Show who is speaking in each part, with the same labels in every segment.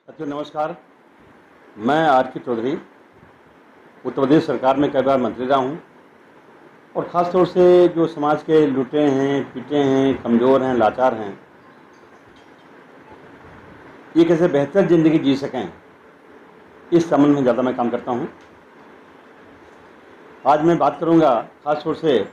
Speaker 1: साथियों नमस्कार। मैं आर के चौधरी उत्तर प्रदेश सरकार में कई बार मंत्री रहा हूँ और ख़ास तौर से जो समाज के लुटे हैं, पिटे हैं, कमज़ोर हैं, लाचार हैं, ये कैसे बेहतर ज़िंदगी जी सकें, इस संबंध में ज़्यादा मैं काम करता हूँ। आज मैं बात करूँगा ख़ास तौर से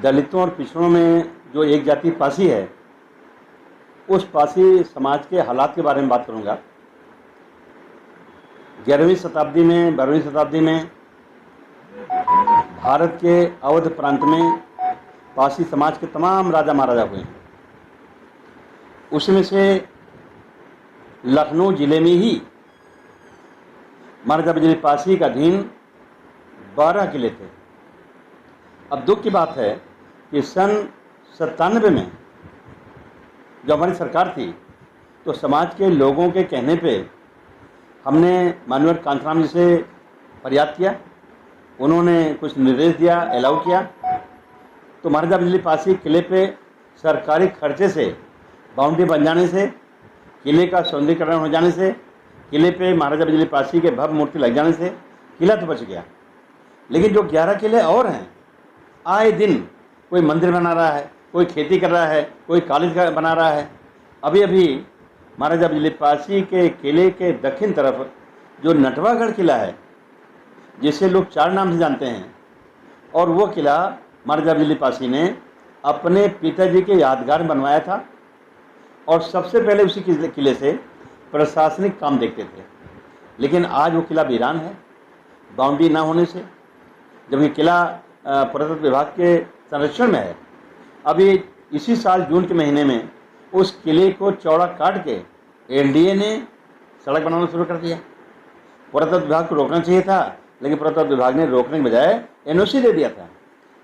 Speaker 1: दलितों और पिछड़ों में जो एक जाति पासी है, उस पासी समाज के हालात के बारे में बात करूँगा। 11वीं शताब्दी में 12वीं शताब्दी में भारत के अवध प्रांत में पासी समाज के तमाम राजा महाराजा हुए हैं। उसमें से लखनऊ जिले में ही महाराजा बिजली पासी का अधीन 12 किले थे। अब दुख की बात है कि सन 97 में जो हमारी सरकार थी, तो समाज के लोगों के कहने पे हमने माननीय कांतराम जी से फरियाद किया। उन्होंने कुछ निर्देश दिया, अलाउ किया, तो महाराजा बिजली पासी किले पे सरकारी खर्चे से बाउंड्री बन जाने से, किले का सौंदर्यीकरण हो जाने से, किले पे महाराजा बिजली पासी के भव्य मूर्ति लग जाने से किला तो बच गया। लेकिन जो 11 किले और हैं, आए दिन कोई मंदिर बना रहा है, कोई खेती कर रहा है, कोई कॉलेज बना रहा है। अभी अभी महाराजा बिजली पासी के किले के दक्षिण तरफ जो नटवागढ़ किला है, जिसे लोग 4 नाम से जानते हैं, और वो किला महाराजा बिजली पासी ने अपने पिताजी के यादगार बनवाया था और सबसे पहले उसी किले से प्रशासनिक काम देखते थे। लेकिन आज वो किला वीरान है, बाउंड्री ना होने से। जब ये किला पुरातत्व विभाग के संरक्षण में है, अभी इसी साल जून के महीने में उस किले को चौड़ा काट के एनडीए ने सड़क बनाना शुरू कर दिया। पुरातत्व विभाग को रोकना चाहिए था, लेकिन पुरातत्व विभाग ने रोकने के बजाय एनओसी दे दिया था,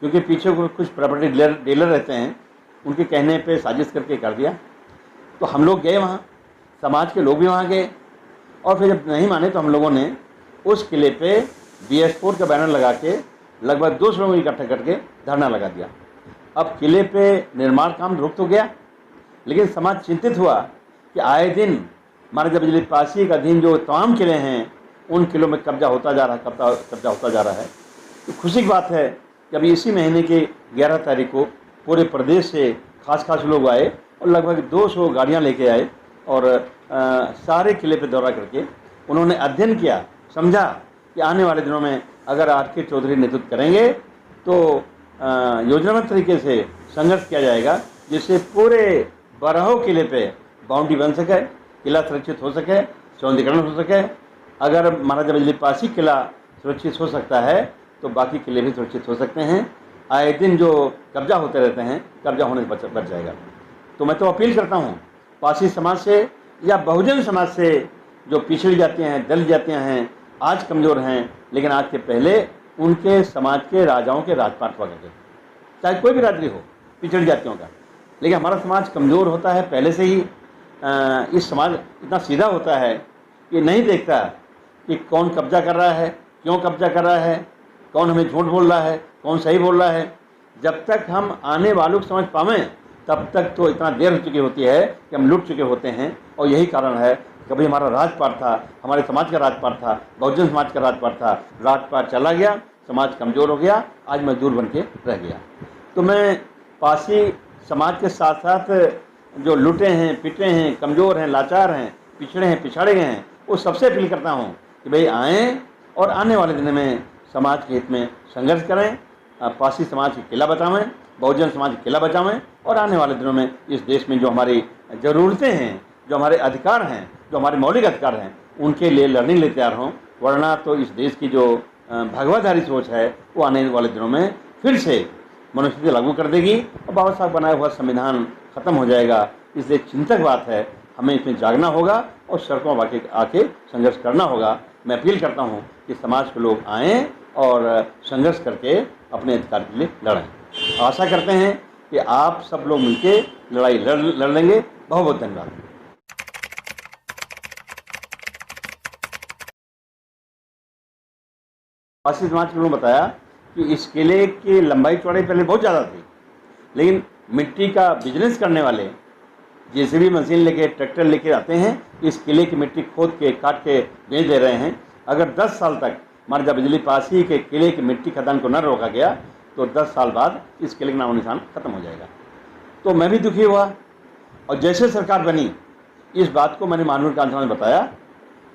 Speaker 1: क्योंकि पीछे कुछ प्रॉपर्टी डीलर रहते हैं, उनके कहने पे साजिश करके कर दिया। तो हम लोग गए वहाँ, समाज के लोग भी वहाँ गए, और फिर जब नहीं माने तो हम लोगों ने उस किले पे BS4 का बैनर लगा के लगभग 200 लोगों को इकट्ठा करके धरना लगा दिया। अब किले पे निर्माण काम रुक तो गया, लेकिन समाज चिंतित हुआ कि आए दिन महाराजा बिजली पासी का अधीन जो तमाम किले हैं, उन किलों में कब्जा होता जा रहा है। तो खुशी की बात है कि अभी इसी महीने के 11 तारीख को पूरे प्रदेश से खास लोग आए और लगभग 200 गाड़ियाँ लेके आए और सारे किले पे दौरा करके उन्होंने अध्ययन किया, समझा कि आने वाले दिनों में अगर आर के चौधरी नेतृत्व करेंगे तो योजनाबद्ध तरीके से संघर्ष किया जाएगा, जिससे पूरे 12 किले पे बाउंड्री बन सके, किला सुरक्षित हो सके, सौंदर्यीकरण हो सके। अगर महाराजा बिजली पासी किला सुरक्षित हो सकता है तो बाकी किले भी सुरक्षित हो सकते हैं। आए दिन जो कब्जा होते रहते हैं, कब्जा होने से बच जाएगा। तो मैं तो अपील करता हूँ पासी समाज से या बहुजन समाज से, जो पिछड़ी जातियाँ हैं, दलित जातियाँ हैं, आज कमज़ोर हैं, लेकिन आज के पहले उनके समाज के राजाओं के राजपाट हुआ करते थे, चाहे कोई भी राजरी हो पिछड़ी जातियों का। लेकिन हमारा समाज कमज़ोर होता है पहले से ही। इस समाज इतना सीधा होता है कि नहीं देखता कि कौन कब्जा कर रहा है, क्यों कब्जा कर रहा है, कौन हमें झूठ बोल रहा है, कौन सही बोल रहा है। जब तक हम आने वालों को समझ पावें, तब तक तो इतना देर हो चुकी होती है कि हम लुट चुके होते हैं। और यही कारण है, कभी हमारा राजपाट था, हमारे समाज का राजपाट था, बहुजन समाज का राजपाट था, राजपाट चला गया, समाज कमज़ोर हो गया, आज मजदूर बन के रह गया। तो मैं पासी समाज के साथ साथ जो लुटे हैं, पिटे हैं, कमज़ोर हैं, लाचार हैं, पिछड़े हैं, पिछाड़े गए हैं, वो सबसे अपील करता हूँ कि भाई आएँ और आने वाले दिन में समाज के हित में संघर्ष करें, पासी समाज की किला बचावें, बहुजन समाज की किला बचावें, और आने वाले दिनों में इस देश में जो हमारी ज़रूरतें हैं, जो हमारे अधिकार हैं, जो हमारे मौलिक अधिकार हैं, उनके लिए लड़ने के लिए तैयार हों। वरना तो इस देश की जो भगवाधारी सोच है, वो आने वाले दिनों में फिर से मनुष्य लागू कर देगी और बाबा साहब बनाया हुआ संविधान खत्म हो जाएगा। इसलिए चिंतक बात है, हमें इसमें जागना होगा और सड़कों पर आके संघर्ष करना होगा। मैं अपील करता हूँ कि समाज के लोग आएँ और संघर्ष करके अपने अधिकार के लिए लड़ें। आशा करते हैं कि आप सब लोग मिलकर लड़ाई लड़ लेंगे। बहुत बहुत धन्यवाद। पासी समाज के लोगों ने बताया कि इस किले की लंबाई चौड़ाई पहले बहुत ज़्यादा थी, लेकिन मिट्टी का बिजनेस करने वाले जेसीबी मशीन लेके, ट्रैक्टर लेके आते हैं, इस किले की मिट्टी खोद के, काट के बेच दे रहे हैं। अगर 10 साल तक हमारे जब बिजली पासी के किले की मिट्टी खदान को न रोका गया तो 10 साल बाद इस किले का नामो निशान खत्म हो जाएगा। तो मैं भी दुखी हुआ, और जैसे सरकार बनी इस बात को मैंने माननीय कांत में बताया।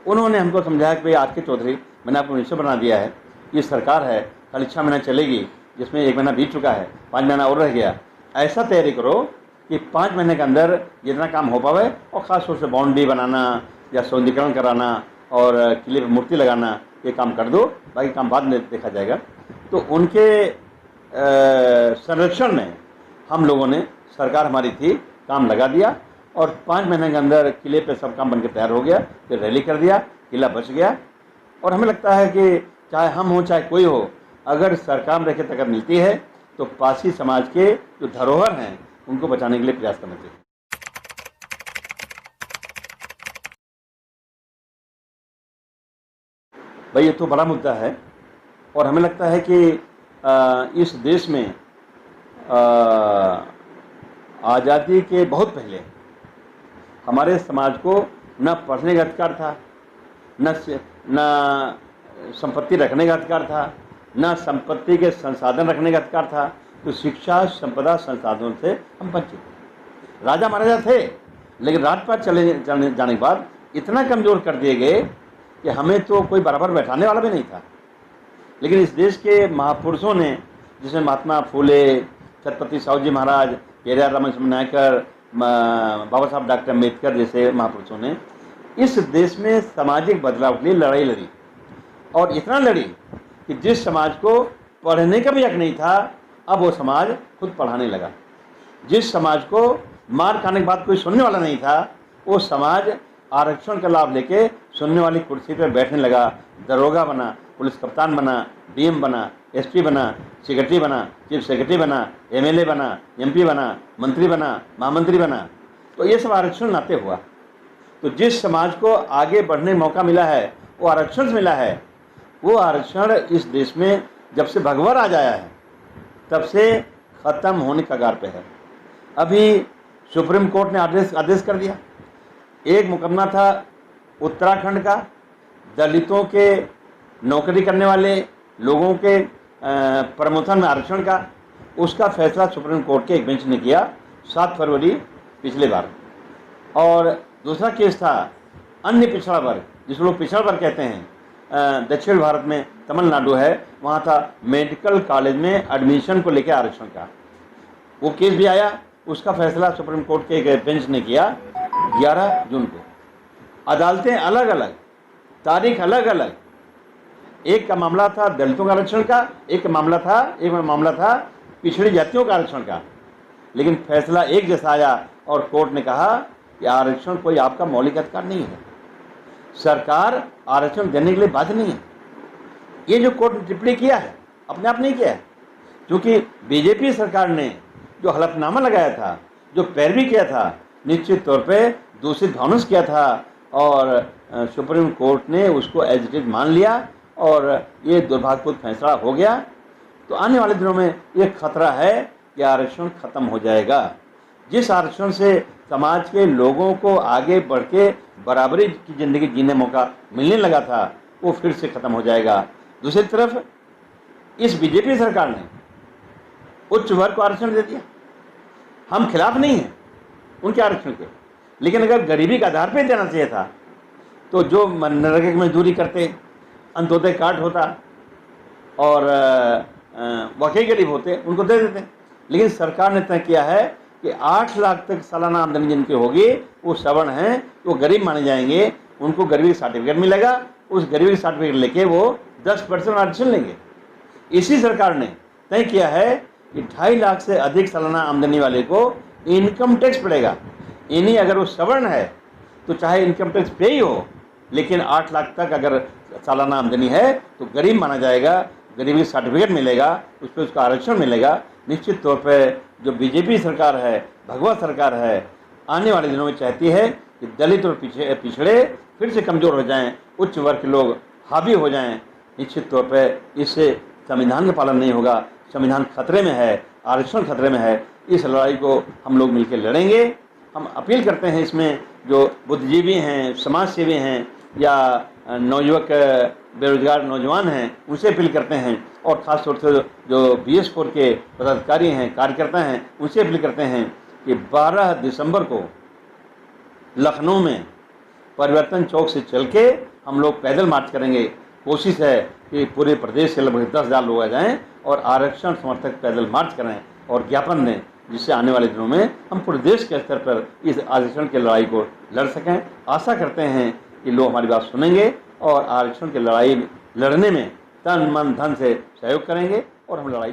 Speaker 1: उन्होंने हमको समझाया कि भाई आर.के. चौधरी, मैंने आपको मिनिस्टर बना दिया है, ये सरकार है, कल 6 महीना चलेगी, जिसमें 1 महीना बीत चुका है, 5 महीना और रह गया। ऐसा तैयारी करो कि 5 महीने के अंदर जितना काम हो पावे, और ख़ास तौर से बाउंड्री बनाना या सौंदर्यीकरण कराना और किले पर मूर्ति लगाना, ये काम कर दो, बाकी काम बाद में देखा जाएगा। तो उनके संरक्षण में हम लोगों ने, सरकार हमारी थी, काम लगा दिया, और 5 महीने के अंदर किले पे सब काम बनकर तैयार हो गया। फिर रैली कर दिया, किला बच गया। और हमें लगता है कि चाहे हम हो चाहे कोई हो, अगर सरकार में रखे ताकत मिलती है तो पासी समाज के जो धरोहर हैं उनको बचाने के लिए प्रयास करना चाहिए। भाई ये तो बड़ा मुद्दा है, और हमें लगता है कि इस देश में आज़ादी के बहुत पहले हमारे समाज को न पढ़ने का अधिकार था, न संपत्ति रखने का अधिकार था, न संपत्ति के संसाधन रखने का अधिकार था। तो शिक्षा, संपदा, संसाधनों से हम वंचित थे। राजा महाराजा थे, लेकिन राजपाट जाने के बाद इतना कमज़ोर कर दिए गए कि हमें तो कोई बराबर बैठाने वाला भी नहीं था। लेकिन इस देश के महापुरुषों ने, जिसमें महात्मा फूले, छत्रपति साहू जी महाराज, पेरियार रामचंद्र नायकर, बाबा साहब डॉक्टर अम्बेडकर जैसे महापुरुषों ने इस देश में सामाजिक बदलाव के लिए लड़ाई लड़ी, और इतना लड़ी कि जिस समाज को पढ़ने का भी हक नहीं था, अब वो समाज खुद पढ़ाने लगा। जिस समाज को मार खाने के बाद कोई सुनने वाला नहीं था, वो समाज आरक्षण का लाभ लेके सुनने वाली कुर्सी पर बैठने लगा। दरोगा बना, पुलिस कप्तान बना, डीएम बना, एसपी बना, सेक्रेटरी बना, चीफ सेक्रेटरी बना, एमएलए बना, एमपी बना, मंत्री बना, महामंत्री बना। तो ये सब आरक्षण नाते हुआ। तो जिस समाज को आगे बढ़ने का मौका मिला है, वो आरक्षण से मिला है। वो आरक्षण इस देश में जब से भगवा राज आया है तब से ख़त्म होने के कगार पे है। अभी सुप्रीम कोर्ट ने आदेश कर दिया। एक मुकदमा था उत्तराखंड का, दलितों के नौकरी करने वाले लोगों के प्रमोशन में आरक्षण का, उसका फैसला सुप्रीम कोर्ट के एक बेंच ने किया 7 फरवरी पिछले बार। और दूसरा केस था अन्य पिछड़ा वर्ग, जिसको लोग पिछड़ा वर्ग कहते हैं, दक्षिण भारत में तमिलनाडु है, वहाँ था मेडिकल कॉलेज में एडमिशन को लेकर आरक्षण का। वो केस भी आया, उसका फैसला सुप्रीम कोर्ट के एक बेंच ने किया 11 जून को। अदालतें अलग अलग, तारीख अलग अलग। एक का मामला था दलितों का आरक्षण का, एक मामला था पिछड़ी जातियों का आरक्षण का, लेकिन फैसला एक जैसा आया। और कोर्ट ने कहा कि आरक्षण कोई आपका मौलिक अधिकार नहीं है, सरकार आरक्षण देने के लिए बाध्य नहीं है। ये जो कोर्ट ने टिप्पणी किया है, अपने आप नहीं किया है, क्योंकि बीजेपी सरकार ने जो हलफनामा लगाया था, जो पैरवी किया था, निश्चित तौर पे दूषित भावना किया था, और सुप्रीम कोर्ट ने उसको एज इट इज मान लिया, और ये दुर्भाग्यपूर्ण फैसला हो गया। तो आने वाले दिनों में ये खतरा है कि आरक्षण खत्म हो जाएगा। जिस आरक्षण से समाज के लोगों को आगे बढ़ के बराबरी की ज़िंदगी जीने मौका मिलने लगा था, वो फिर से ख़त्म हो जाएगा। दूसरी तरफ इस बीजेपी सरकार ने उच्च वर्ग को आरक्षण दे दिया। हम खिलाफ नहीं हैं उनके आरक्षण के, लेकिन अगर गरीबी के आधार पर देना चाहिए था तो जो मनरेगा की मजदूरी करते, अंत्योदय कार्ड होता, और वाकई गरीब होते, उनको दे देते। लेकिन सरकार ने तय किया है कि 8 लाख तक सालाना आमदनी जिनकी होगी वो सवर्ण हैं, वो गरीब माने जाएंगे, उनको गरीबी सर्टिफिकेट मिलेगा। उस गरीबी सर्टिफिकेट लेके वो 10% आरक्षण लेंगे। इसी सरकार ने तय किया है कि 2.5 लाख से अधिक सालाना आमदनी वाले को इनकम टैक्स पड़ेगा। यानी अगर वो सवर्ण है तो चाहे इनकम टैक्स पे ही हो, लेकिन 8 लाख तक अगर सालाना आमदनी है तो गरीब माना जाएगा, गरीबी सर्टिफिकेट मिलेगा, उस पर उसका आरक्षण मिलेगा। निश्चित तौर पे जो बीजेपी सरकार है, भगवा सरकार है, आने वाले दिनों में चाहती है कि दलित और पिछड़े फिर से कमज़ोर हो जाएं, उच्च वर्ग के लोग हावी हो जाएं। निश्चित तौर पे इससे संविधान का पालन नहीं होगा, संविधान खतरे में है, आरक्षण खतरे में है। इस लड़ाई को हम लोग मिलकर लड़ेंगे। हम अपील करते हैं इसमें जो बुद्धिजीवी हैं, समाज सेवी हैं या नौयुवक बेरोजगार नौजवान हैं, उनसे अपील करते हैं और ख़ास तौर से जो BS4 के पदाधिकारी हैं, कार्यकर्ता हैं, उनसे अपील करते हैं कि 12 दिसंबर को लखनऊ में परिवर्तन चौक से चल के हम लोग पैदल मार्च करेंगे। कोशिश है कि पूरे प्रदेश से लगभग 10,000 लोग आ जाएं और आरक्षण समर्थक पैदल मार्च करें और ज्ञापन दें, जिससे आने वाले दिनों में हम पूरे देश के स्तर पर इस आरक्षण की लड़ाई को लड़ सकें। आशा करते हैं कि लोग हमारी बात सुनेंगे और आरक्षण की लड़ाई लड़ने में तन मन धन से सहयोग करेंगे और हम लड़ाई